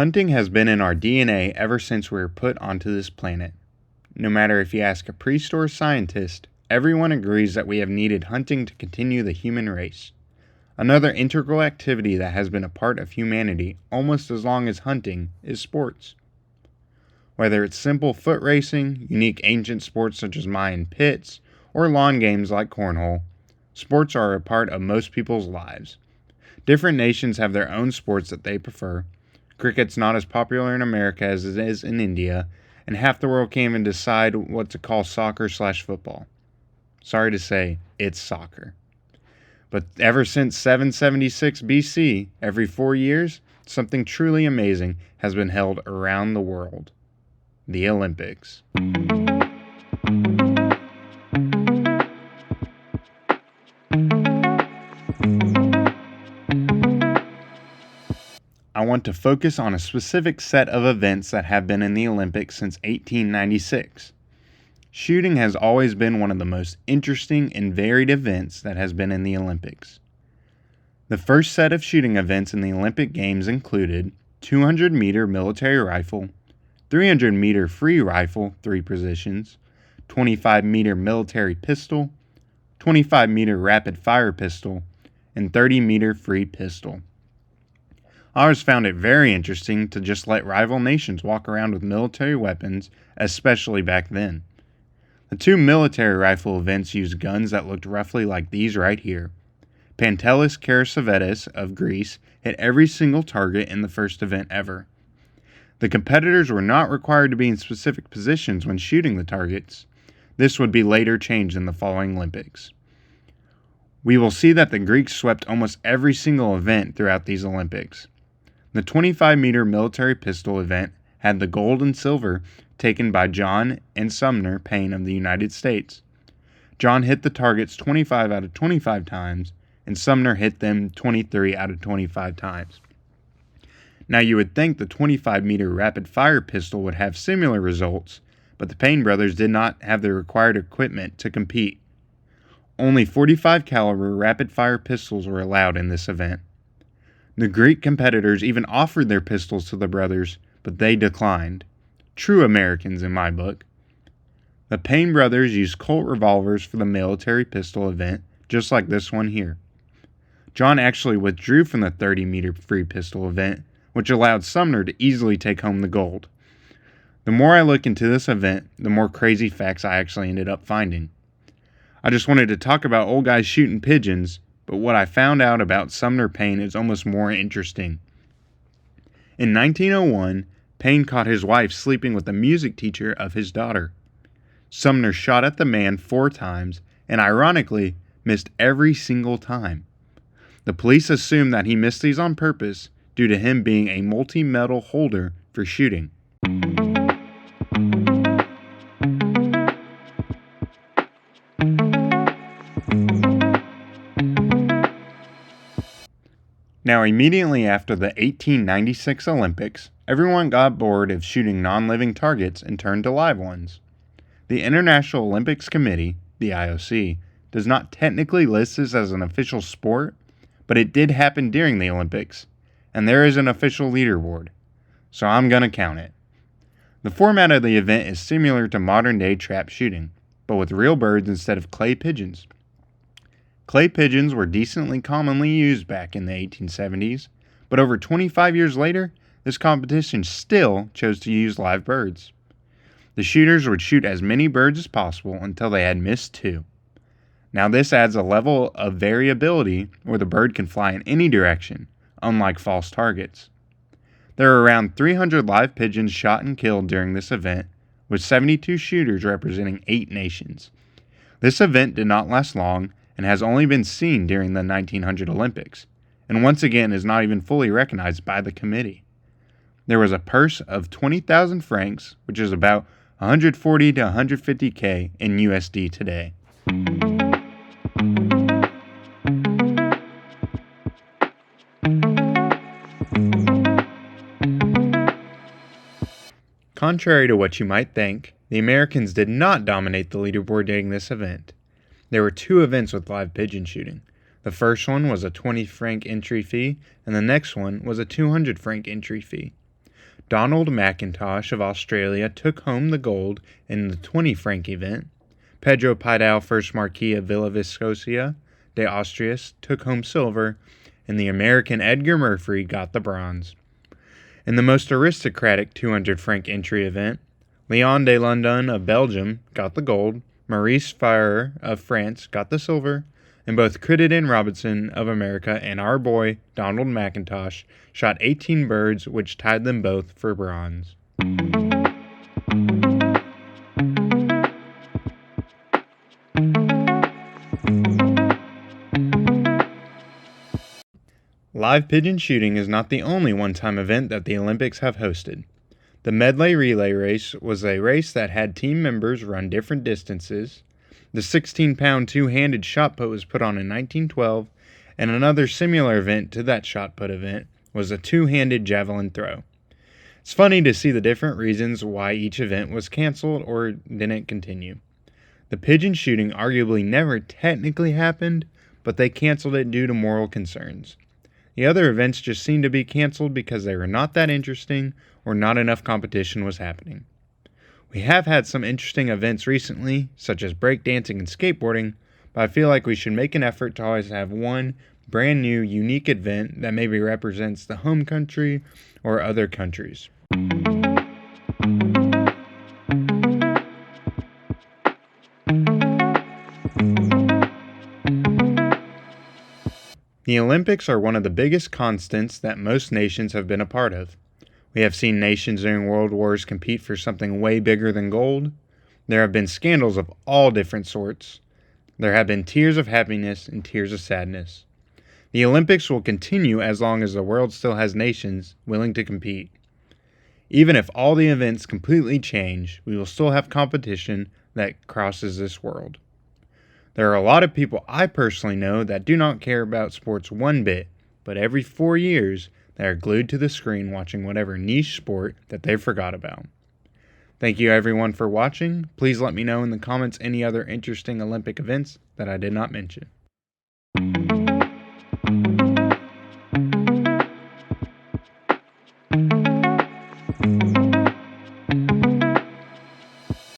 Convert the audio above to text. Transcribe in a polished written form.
Hunting has been in our DNA ever since we were put onto this planet. No matter if you ask a priest or a scientist, everyone agrees that we have needed hunting to continue the human race. Another integral activity that has been a part of humanity almost as long as hunting is sports. Whether it's simple foot racing, unique ancient sports such as Mayan pits, or lawn games like cornhole, sports are a part of most people's lives. Different nations have their own sports that they prefer. Cricket's not as popular in America as it is in India, and half the world can't even decide what to call soccer/football. Sorry to say, it's soccer. But ever since 776 BC, every 4 years, something truly amazing has been held around the world. The Olympics. I want to focus on a specific set of events that have been in the Olympics since 1896. Shooting has always been one of the most interesting and varied events that has been in the Olympics. The first set of shooting events in the Olympic Games included 200-meter military rifle, 300-meter free rifle, 3 positions, 25-meter military pistol, 25-meter rapid-fire pistol, and 30-meter free pistol. I always found it very interesting to just let rival nations walk around with military weapons, especially back then. The 2 military rifle events used guns that looked roughly like these right here. Pantelis Karasavetis of Greece hit every single target in the first event ever. The competitors were not required to be in specific positions when shooting the targets. This would be later changed in the following Olympics. We will see that the Greeks swept almost every single event throughout these Olympics. The 25-meter military pistol event had the gold and silver taken by John and Sumner Payne of the United States. John hit the targets 25 out of 25 times, and Sumner hit them 23 out of 25 times. Now you would think the 25-meter rapid-fire pistol would have similar results, but the Payne brothers did not have the required equipment to compete. Only 45 caliber rapid-fire pistols were allowed in this event. The Greek competitors even offered their pistols to the brothers, but they declined. True Americans in my book. The Payne brothers used Colt revolvers for the military pistol event, just like this one here. John actually withdrew from the 30-meter free pistol event, which allowed Sumner to easily take home the gold. The more I look into this event, the more crazy facts I actually ended up finding. I just wanted to talk about old guys shooting pigeons, but what I found out about Sumner Payne is almost more interesting. In 1901, Payne caught his wife sleeping with the music teacher of his daughter. Sumner shot at the man 4 times, and ironically, missed every single time. The police assumed that he missed these on purpose due to him being a multi-medal holder for shooting. Now, immediately after the 1896 Olympics, everyone got bored of shooting non-living targets and turned to live ones. The International Olympics Committee, the IOC, does not technically list this as an official sport, but it did happen during the Olympics, and there is an official leaderboard, so I'm gonna count it. The format of the event is similar to modern-day trap shooting, but with real birds instead of clay pigeons. Clay pigeons were decently commonly used back in the 1870s, but over 25 years later, this competition still chose to use live birds. The shooters would shoot as many birds as possible until they had missed 2. Now this adds a level of variability where the bird can fly in any direction, unlike false targets. There are around 300 live pigeons shot and killed during this event, with 72 shooters representing 8 nations. This event did not last long and has only been seen during the 1900 Olympics, and once again is not even fully recognized by the committee. There was a purse of 20,000 francs, which is about 140 to 150K in USD today. Contrary to what you might think, the Americans did not dominate the leaderboard during this event. There were 2 events with live pigeon shooting. The first one was a 20 franc entry fee, and the next one was a 200 franc entry fee. Donald McIntosh of Australia took home the gold in the 20 franc event. Pedro Pidal, first Marquis of Villaviscosia de Asturias, took home silver, and the American Edgar Murphy got the bronze. In the most aristocratic 200 franc entry event, Leon de London of Belgium got the gold, Maurice Farrer of France got the silver, and both Crittenden Robinson of America and our boy Donald McIntosh shot 18 birds, which tied them both for bronze. Live pigeon shooting is not the only one-time event that the Olympics have hosted. The medley relay race was a race that had team members run different distances. The 16-pound two-handed shot put was put on in 1912, and another similar event to that shot put event was a two-handed javelin throw. It's funny to see the different reasons why each event was canceled or didn't continue. The pigeon shooting arguably never technically happened, but they canceled it due to moral concerns. The other events just seemed to be canceled because they were not that interesting or not enough competition was happening. We have had some interesting events recently, such as breakdancing and skateboarding, but I feel like we should make an effort to always have one brand new, unique event that maybe represents the home country or other countries. The Olympics are one of the biggest constants that most nations have been a part of. We have seen nations during world wars compete for something way bigger than gold. There have been scandals of all different sorts. There have been tears of happiness and tears of sadness. The Olympics will continue as long as the world still has nations willing to compete. Even if all the events completely change, we will still have competition that crosses this world. There are a lot of people I personally know that do not care about sports one bit, but every 4 years, they are glued to the screen watching whatever niche sport that they forgot about. Thank you everyone for watching. Please let me know in the comments any other interesting Olympic events that I did not mention.